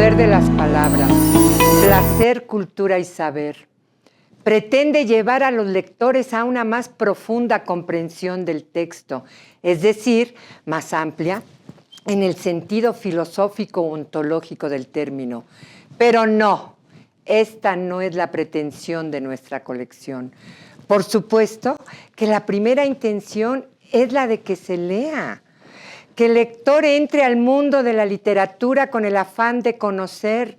poder de las palabras, placer, cultura y saber. Pretende llevar a los lectores a una más profunda comprensión del texto, es decir, más amplia en el sentido filosófico o ontológico del término. Pero no, esta no es la pretensión de nuestra colección. Por supuesto que la primera intención es la de que se lea, que el lector entre al mundo de la literatura con el afán de conocer,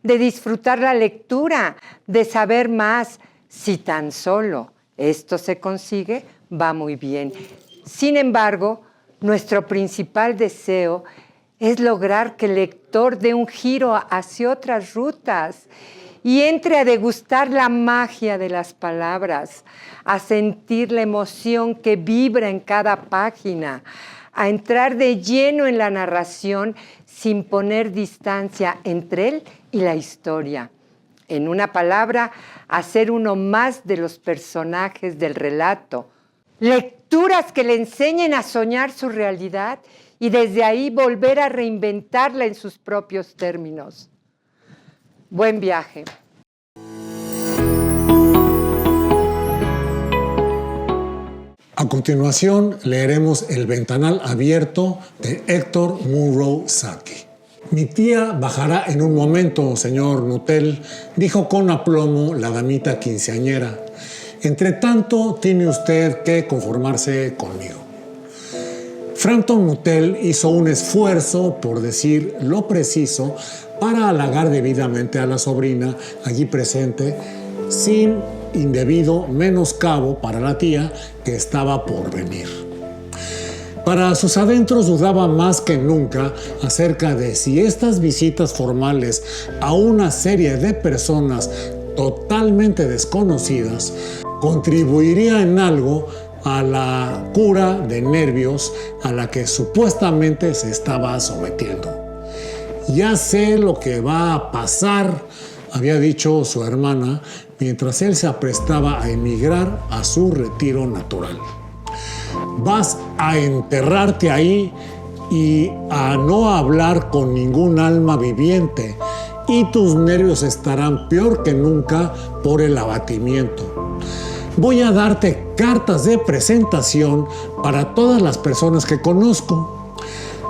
de disfrutar la lectura, de saber más. Si tan solo esto se consigue, va muy bien. Sin embargo, nuestro principal deseo es lograr que el lector dé un giro hacia otras rutas y entre a degustar la magia de las palabras, a sentir la emoción que vibra en cada página, a entrar de lleno en la narración sin poner distancia entre él y la historia. En una palabra, hacer uno más de los personajes del relato. Lecturas que le enseñen a soñar su realidad y desde ahí volver a reinventarla en sus propios términos. Buen viaje. A continuación, leeremos El ventanal abierto de Héctor Munro Saki. Mi tía bajará en un momento, señor Nuttall, dijo con aplomo la damita quinceañera. Entre tanto, tiene usted que conformarse conmigo. Frampton Nuttall hizo un esfuerzo por decir lo preciso para halagar debidamente a la sobrina allí presente, sin indebido menoscabo para la tía que estaba por venir. Para sus adentros dudaba más que nunca acerca de si estas visitas formales a una serie de personas totalmente desconocidas contribuiría en algo a la cura de nervios a la que supuestamente se estaba sometiendo. Ya sé lo que va a pasar, había dicho su hermana, mientras él se aprestaba a emigrar a su retiro natural. Vas a enterrarte ahí y a no hablar con ningún alma viviente, y tus nervios estarán peor que nunca por el abatimiento. Voy a darte cartas de presentación para todas las personas que conozco.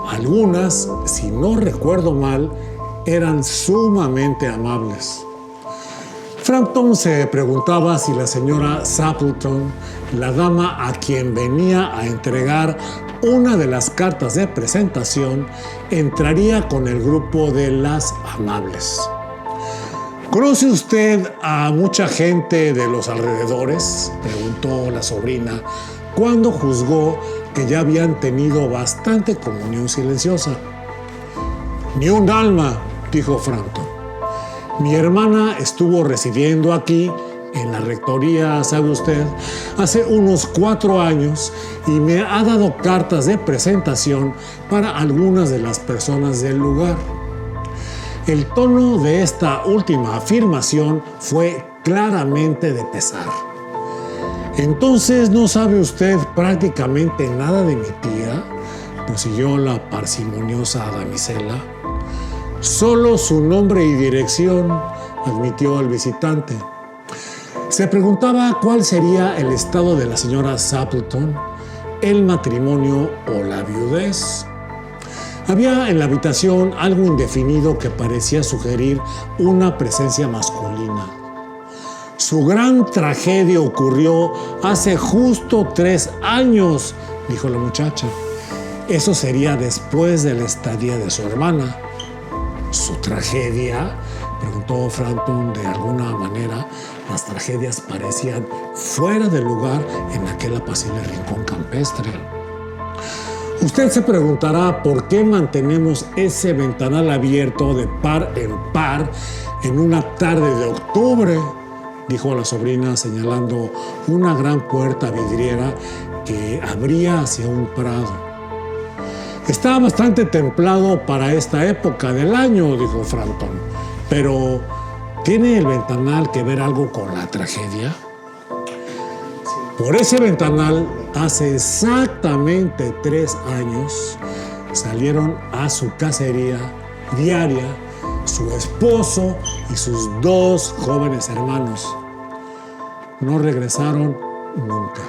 Algunas, si no recuerdo mal, eran sumamente amables. Frampton se preguntaba si la señora Stapleton, la dama a quien venía a entregar una de las cartas de presentación, entraría con el grupo de las amables. ¿Conoce usted a mucha gente de los alrededores?, preguntó la sobrina, cuando juzgó que ya habían tenido bastante comunión silenciosa. Ni un alma, dijo Frampton. Mi hermana estuvo residiendo aquí, en la rectoría, sabe usted, hace unos 4 años y me ha dado cartas de presentación para algunas de las personas del lugar. El tono de esta última afirmación fue claramente de pesar. Entonces, ¿no sabe usted prácticamente nada de mi tía?, prosiguió la parsimoniosa damisela. Solo su nombre y dirección, admitió el visitante. Se preguntaba cuál sería el estado de la señora Stapleton, el matrimonio o la viudez. Había en la habitación algo indefinido que parecía sugerir una presencia masculina. Su gran tragedia ocurrió hace justo 3 años, dijo la muchacha. Eso sería después de la estadía de su hermana. ¿Su tragedia?, preguntó Frampton. De alguna manera, las tragedias parecían fuera de lugar en aquel apacible rincón campestre. Usted se preguntará por qué mantenemos ese ventanal abierto de par en par en una tarde de octubre, dijo la sobrina señalando una gran puerta vidriera que abría hacia un prado. Está bastante templado para esta época del año, dijo Frampton, pero ¿tiene el ventanal que ver algo con la tragedia? Por ese ventanal, hace exactamente 3 años, salieron a su cacería diaria su esposo y sus 2 jóvenes hermanos. No regresaron nunca.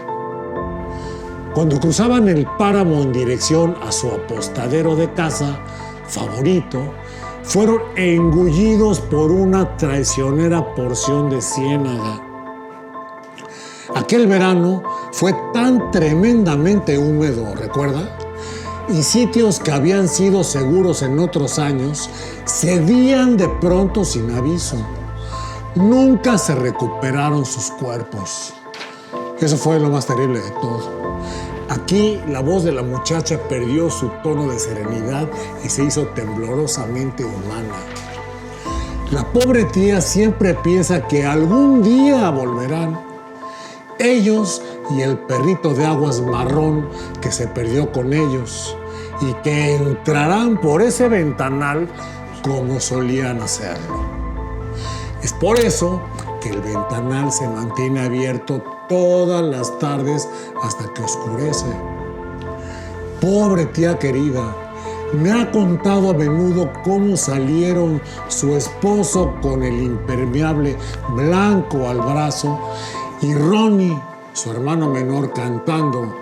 Cuando cruzaban el páramo en dirección a su apostadero de caza favorito, fueron engullidos por una traicionera porción de ciénaga. Aquel verano fue tan tremendamente húmedo, ¿recuerda? Y sitios que habían sido seguros en otros años cedían de pronto sin aviso. Nunca se recuperaron sus cuerpos. Eso fue lo más terrible de todo. Aquí la voz de la muchacha perdió su tono de serenidad y se hizo temblorosamente humana. La pobre tía siempre piensa que algún día volverán. Ellos y el perrito de aguas marrón que se perdió con ellos y que entrarán por ese ventanal como solían hacerlo. Es por eso que el ventanal se mantiene abierto todas las tardes hasta que oscurece. Pobre tía querida, me ha contado a menudo cómo salieron su esposo con el impermeable blanco al brazo y Ronnie, su hermano menor, cantando: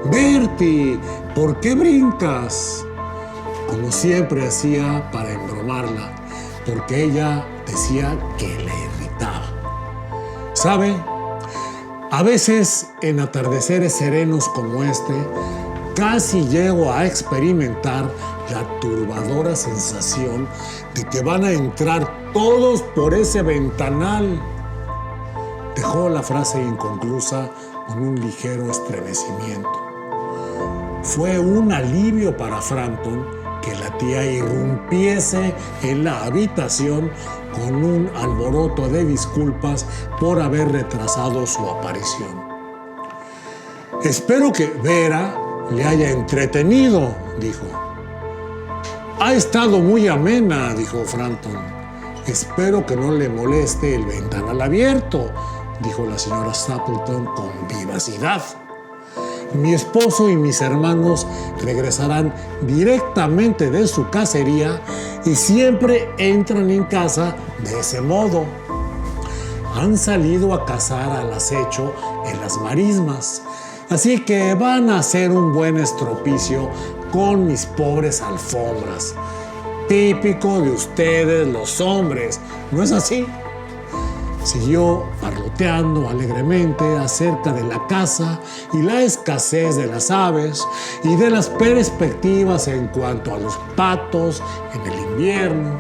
«Bertie, ¿por qué brincas?», como siempre hacía para embromarla, porque ella decía que le irritaba. ¿Sabe? A veces en atardeceres serenos como este, casi llego a experimentar la turbadora sensación de que van a entrar todos por ese ventanal. Dejó la frase inconclusa con un ligero estremecimiento. Fue un alivio para Frampton que la tía irrumpiese en la habitación con un alboroto de disculpas por haber retrasado su aparición. «Espero que Vera le haya entretenido», dijo. «Ha estado muy amena», dijo Frampton. «Espero que no le moleste el ventanal abierto», dijo la señora Stapleton con vivacidad. «Mi esposo y mis hermanos regresarán directamente de su cacería y siempre entran en casa de ese modo. Han salido a cazar al acecho en las marismas, así que van a hacer un buen estropicio con mis pobres alfombras. Típico de ustedes los hombres, ¿no es así?». Siguió parloteando alegremente acerca de la caza y la escasez de las aves y de las perspectivas en cuanto a los patos en el invierno.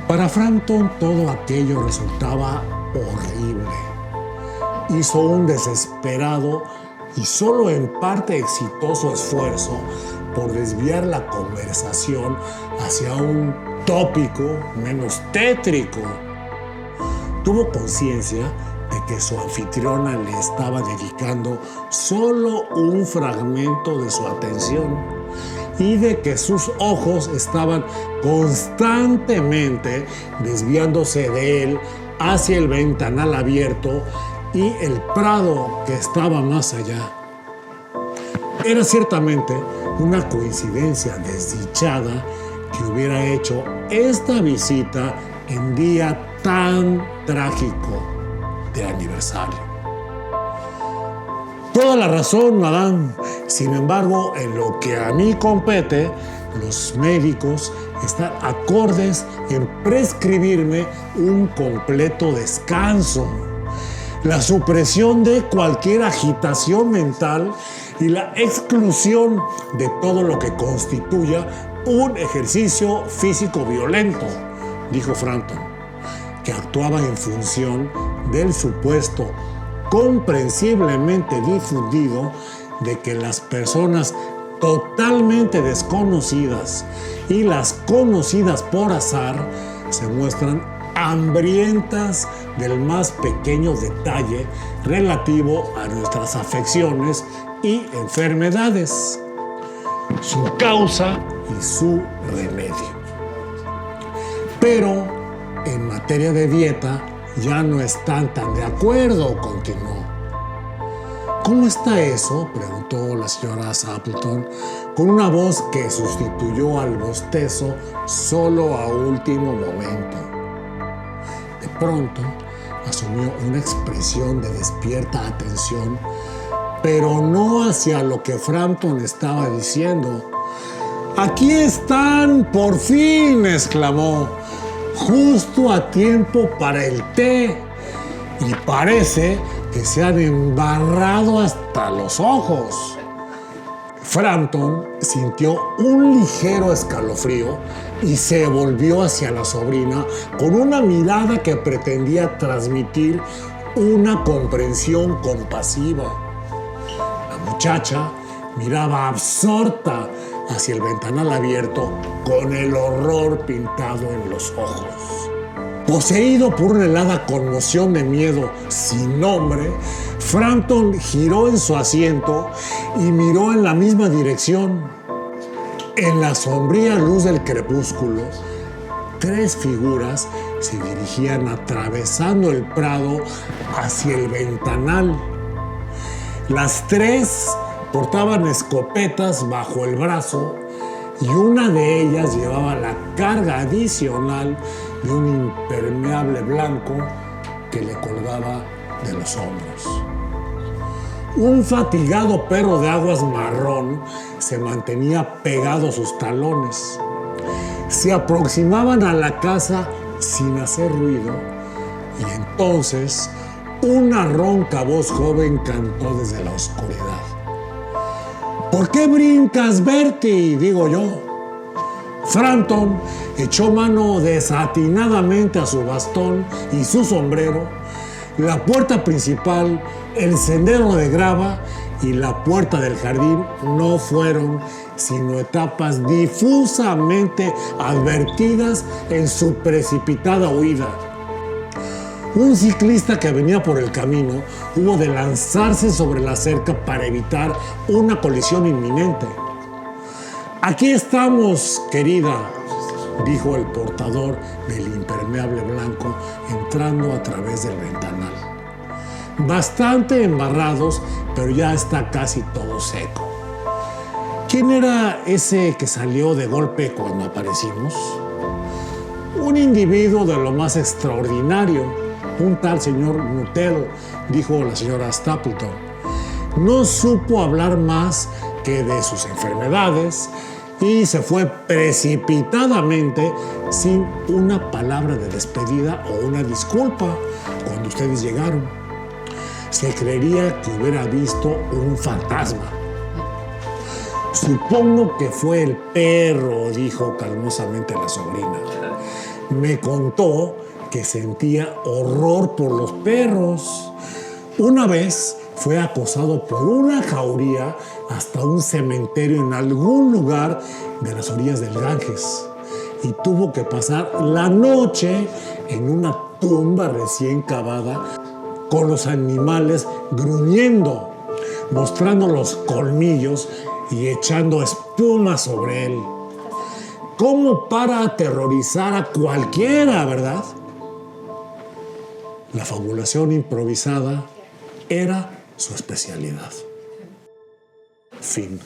Para Frampton todo aquello resultaba horrible. Hizo un desesperado y solo en parte exitoso esfuerzo por desviar la conversación hacia un tópico menos tétrico. Tuvo conciencia de que su anfitriona le estaba dedicando solo un fragmento de su atención y de que sus ojos estaban constantemente desviándose de él hacia el ventanal abierto y el prado que estaba más allá. Era ciertamente una coincidencia desdichada que hubiera hecho esta visita en día tan trágico de aniversario. Toda la razón, madame. Sin embargo, en lo que a mí compete, los médicos están acordes en prescribirme un completo descanso, la supresión de cualquier agitación mental y la exclusión de todo lo que constituya un ejercicio físico violento, dijo Frampton, que actuaba en función del supuesto comprensiblemente difundido de que las personas totalmente desconocidas y las conocidas por azar se muestran hambrientas del más pequeño detalle relativo a nuestras afecciones y enfermedades, su causa y su remedio. Pero en materia de dieta ya no están tan de acuerdo, continuó. ¿Cómo está eso?, preguntó la señora Stapleton, con una voz que sustituyó al bostezo solo a último momento. De pronto, asumió una expresión de despierta atención, pero no hacia lo que Frampton estaba diciendo. «¡Aquí están, por fin!», exclamó, «justo a tiempo para el té, y parece que se han embarrado hasta los ojos». Frampton sintió un ligero escalofrío y se volvió hacia la sobrina con una mirada que pretendía transmitir una comprensión compasiva. La muchacha miraba absorta hacia el ventanal abierto con el horror pintado en los ojos. Poseído por una helada conmoción de miedo sin nombre, Frampton giró en su asiento y miró en la misma dirección. En la sombría luz del crepúsculo, 3 figuras se dirigían atravesando el prado hacia el ventanal. Las 3 portaban escopetas bajo el brazo y una de ellas llevaba la carga adicional de un impermeable blanco que le colgaba de los hombros. Un fatigado perro de aguas marrón se mantenía pegado a sus talones. Se aproximaban a la casa sin hacer ruido y entonces una ronca voz joven cantó desde la oscuridad. «¿Por qué brincas, Bertie?», digo yo. Frampton echó mano desatinadamente a su bastón y su sombrero. La puerta principal, el sendero de grava y la puerta del jardín no fueron sino etapas difusamente advertidas en su precipitada huida. Un ciclista que venía por el camino hubo de lanzarse sobre la cerca para evitar una colisión inminente. «Aquí estamos, querida», dijo el portador del impermeable blanco entrando a través del ventanal. «Bastante embarrados, pero ya está casi todo seco». «¿Quién era ese que salió de golpe cuando aparecimos?» «Un individuo de lo más extraordinario, un tal señor Nuttall», dijo la señora Stapleton. «No supo hablar más que de sus enfermedades y se fue precipitadamente sin una palabra de despedida o una disculpa cuando ustedes llegaron. Se creería que hubiera visto un fantasma». «Supongo que fue el perro», dijo calmosamente la sobrina. «Me contó que sentía horror por los perros. Una vez fue acosado por una jauría hasta un cementerio en algún lugar de las orillas del Ganges y tuvo que pasar la noche en una tumba recién cavada con los animales gruñendo, mostrando los colmillos y echando espuma sobre él. Como para aterrorizar a cualquiera, ¿verdad?». La fabulación improvisada era su especialidad. Fin.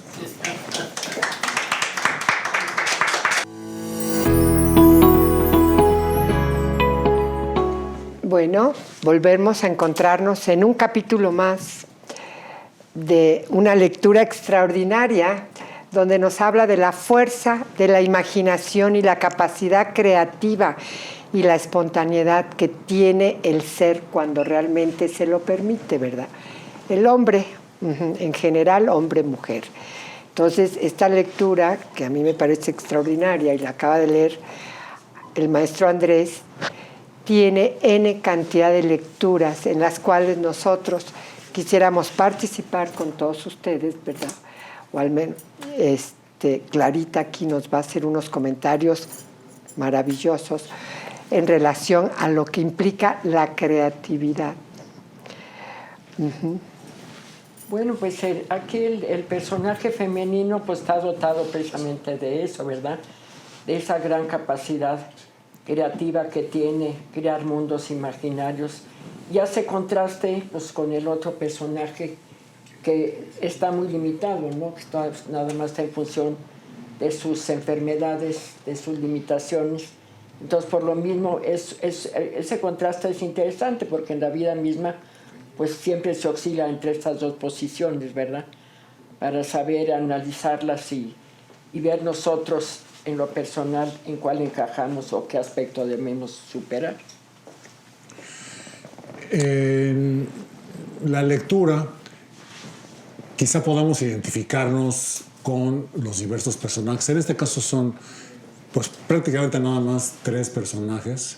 Bueno, volvemos a encontrarnos en un capítulo más de una lectura extraordinaria donde nos habla de la fuerza de la imaginación y la capacidad creativa y la espontaneidad que tiene el ser cuando realmente se lo permite, ¿verdad? El hombre, en general, hombre-mujer. Entonces, esta lectura, que a mí me parece extraordinaria y la acaba de leer el maestro Andrés, tiene N cantidad de lecturas en las cuales nosotros quisiéramos participar con todos ustedes, ¿verdad? O al menos Clarita aquí nos va a hacer unos comentarios maravillosos en relación a lo que implica la creatividad. Bueno, pues aquí el personaje femenino pues está dotado precisamente de eso, ¿verdad? De esa gran capacidad creativa que tiene, crear mundos imaginarios. Y hace contraste pues, con el otro personaje que está muy limitado, ¿no? Que está, nada más está en función de sus enfermedades, de sus limitaciones. Entonces, por lo mismo, ese contraste es interesante, porque en la vida misma, pues siempre se oscila entre estas dos posiciones, ¿verdad? Para saber analizarlas y ver nosotros en lo personal en cuál encajamos o qué aspecto debemos superar. En la lectura quizá podamos identificarnos con los diversos personajes. En este caso son pues prácticamente nada más 3 personajes.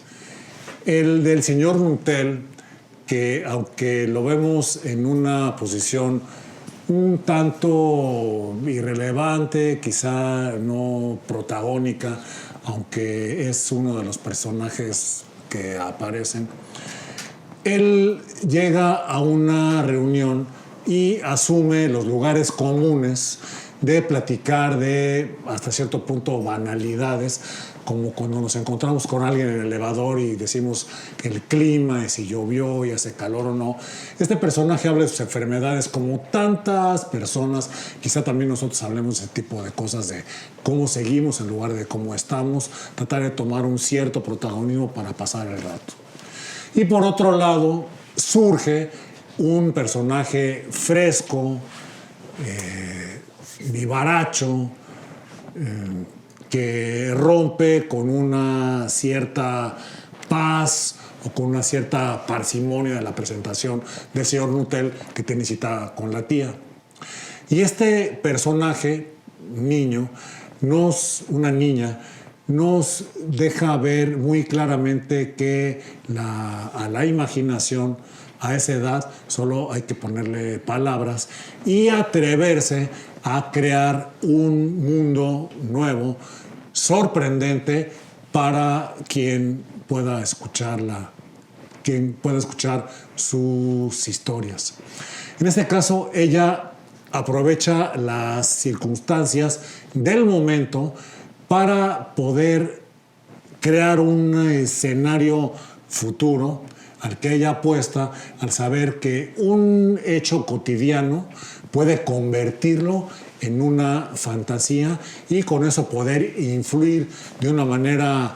El del señor Nuttall, que aunque lo vemos en una posición un tanto irrelevante, quizá no protagónica, aunque es uno de los personajes que aparecen, él llega a una reunión y asume los lugares comunes de platicar de, hasta cierto punto, banalidades, como cuando nos encontramos con alguien en el elevador y decimos el clima, y si llovió y hace calor o no. Este personaje habla de sus enfermedades como tantas personas. Quizá también nosotros hablemos de ese tipo de cosas, de cómo seguimos en lugar de cómo estamos, tratar de tomar un cierto protagonismo para pasar el rato. Y por otro lado, surge un personaje fresco, vivaracho, que rompe con una cierta paz o con una cierta parsimonia de la presentación del señor Nuttall que tiene cita con la tía. Y este personaje, una niña, nos deja ver muy claramente que a la imaginación, a esa edad, solo hay que ponerle palabras y atreverse a crear un mundo nuevo, sorprendente, para quien pueda escuchar sus historias. En este caso, ella aprovecha las circunstancias del momento para poder crear un escenario futuro al que ella apuesta, al saber que un hecho cotidiano puede convertirlo en una fantasía y con eso poder influir de una manera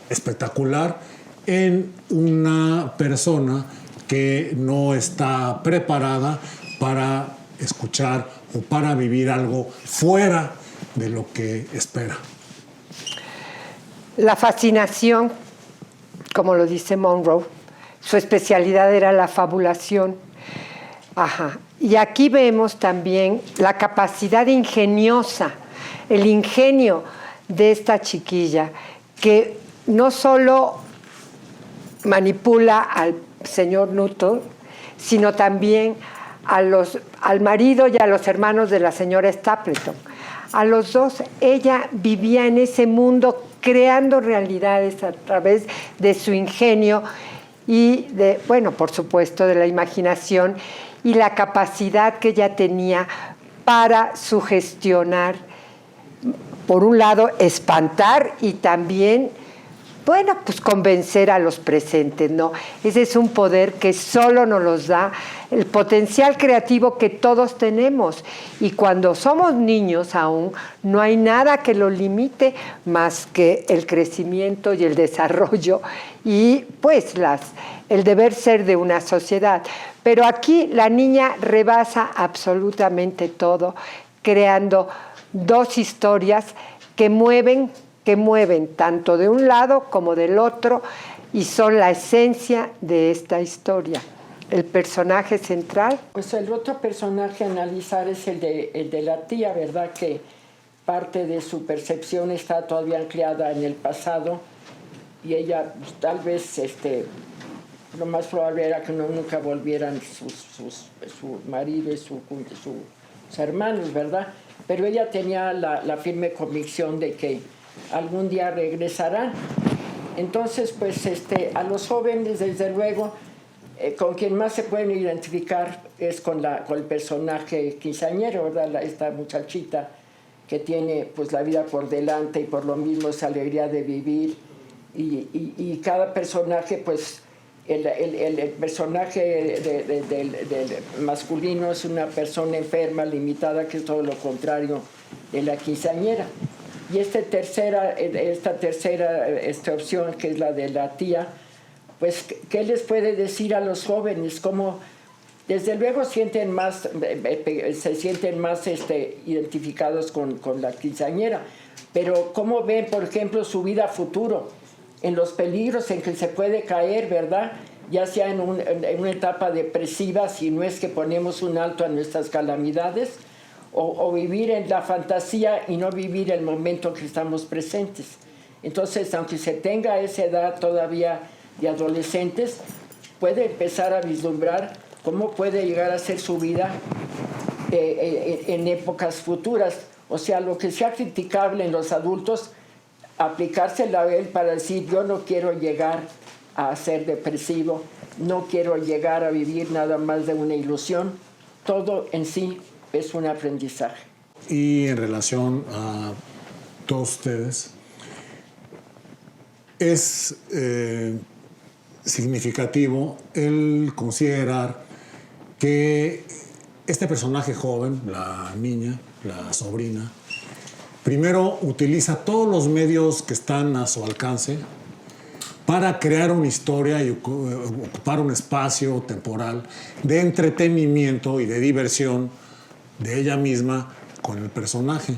espectacular en una persona que no está preparada para escuchar o para vivir algo fuera de lo que espera. La fascinación, como lo dice Monroe, su especialidad era la fabulación. Ajá. Y aquí vemos también la capacidad ingeniosa, el ingenio de esta chiquilla, que no solo manipula al señor Nuttall, sino también al marido y a los hermanos de la señora Stapleton. A los dos, ella vivía en ese mundo creando realidades a través de su ingenio y por supuesto, de la imaginación y la capacidad que ella tenía para sugestionar, por un lado, espantar y también, convencer a los presentes, ¿no? Ese es un poder que solo nos los da el potencial creativo que todos tenemos. Y cuando somos niños aún, no hay nada que lo limite más que el crecimiento y el desarrollo y, el deber ser de una sociedad. Pero aquí la niña rebasa absolutamente todo, creando 2 historias que mueven tanto de un lado como del otro y son la esencia de esta historia. El personaje central. Pues el otro personaje a analizar es el de la tía, ¿verdad? Que parte de su percepción está todavía anclada en el pasado y ella tal vez lo más probable era que nunca volvieran su marido y sus hermanos, ¿verdad? Pero ella tenía la firme convicción de que algún día regresarán. Entonces, a los jóvenes, desde luego, con quien más se pueden identificar es con el personaje quinceañero, ¿verdad? Esta muchachita que tiene la vida por delante y por lo mismo esa alegría de vivir y cada personaje el personaje del masculino es una persona enferma, limitada, que es todo lo contrario de la quinceañera. Y esta tercera opción, que es la de la tía, pues, ¿qué les puede decir a los jóvenes? ¿Cómo? Desde luego se sienten más identificados con la quinceañera, pero ¿cómo ven, por ejemplo, su vida futuro? En los peligros en que se puede caer, ¿verdad? Ya sea en una etapa depresiva, si no es que ponemos un alto a nuestras calamidades, o vivir en la fantasía y no vivir el momento que estamos presentes. Entonces, aunque se tenga esa edad todavía de adolescentes, puede empezar a vislumbrar cómo puede llegar a ser su vida en épocas futuras. O sea, lo que sea criticable en los adultos, aplicárselo a él para decir: yo no quiero llegar a ser depresivo, no quiero llegar a vivir nada más de una ilusión. Todo en sí es un aprendizaje. Y en relación a todos ustedes, es significativo el considerar que este personaje joven, la niña, la sobrina, primero utiliza todos los medios que están a su alcance para crear una historia y ocupar un espacio temporal de entretenimiento y de diversión de ella misma con el personaje.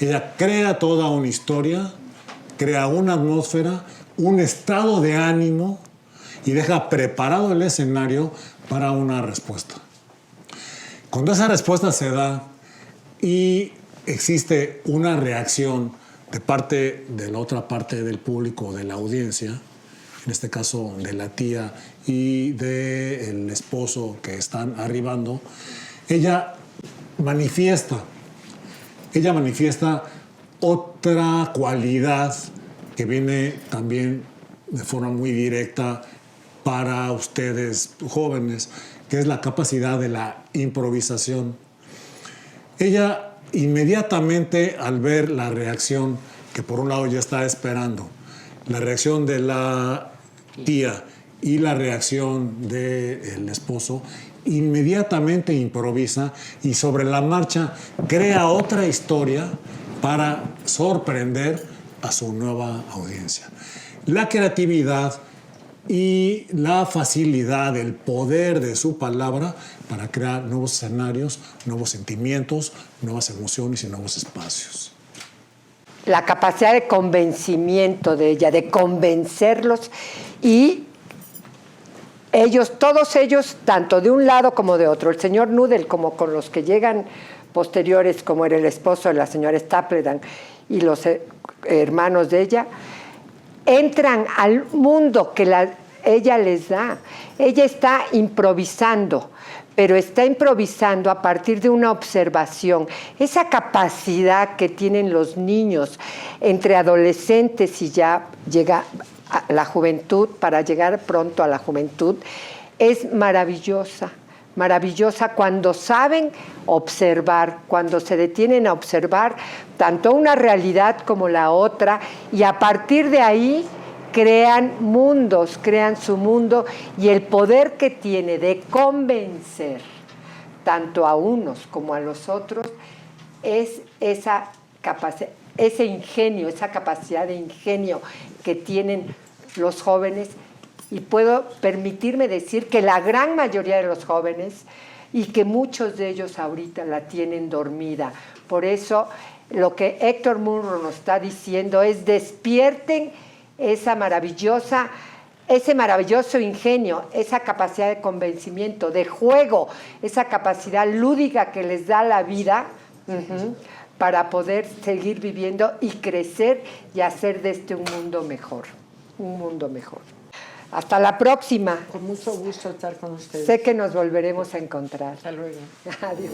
Ella crea toda una historia, crea una atmósfera, un estado de ánimo y deja preparado el escenario para una respuesta. Cuando esa respuesta se da y existe una reacción de parte de la otra parte del público, de la audiencia, en este caso de la tía y del esposo que están arribando, ella manifiesta otra cualidad que viene también de forma muy directa para ustedes jóvenes, que es la capacidad de la improvisación. Ella inmediatamente, al ver la reacción que por un lado ya está esperando, la reacción de la tía y la reacción del esposo, inmediatamente improvisa y sobre la marcha crea otra historia para sorprender a su nueva audiencia. La creatividad y la facilidad, el poder de su palabra para crear nuevos escenarios, nuevos sentimientos, nuevas emociones y nuevos espacios. La capacidad de convencimiento de ella, de convencerlos, y todos ellos, tanto de un lado como de otro, el señor Nudel como con los que llegan posteriores, como era el esposo de la señora Stapleton y los hermanos de ella, entran al mundo que ella les da. Ella está improvisando, pero está improvisando a partir de una observación. Esa capacidad que tienen los niños entre adolescentes y ya llega a la juventud, para llegar pronto a la juventud, es maravillosa. Maravillosa cuando saben observar, cuando se detienen a observar tanto una realidad como la otra, y a partir de ahí crean mundos, crean su mundo, y el poder que tiene de convencer tanto a unos como a los otros es esa capacidad, ese ingenio, esa capacidad de ingenio que tienen los jóvenes. Y puedo permitirme decir que la gran mayoría de los jóvenes, y que muchos de ellos ahorita la tienen dormida. Por eso lo que Héctor Munro nos está diciendo es: despierten ese maravilloso ingenio, esa capacidad de convencimiento, de juego, esa capacidad lúdica que les da la vida, para poder seguir viviendo y crecer y hacer de este un mundo mejor. Un mundo mejor. Hasta la próxima. Con mucho gusto estar con ustedes. Sé que nos volveremos a encontrar. Hasta luego. Adiós.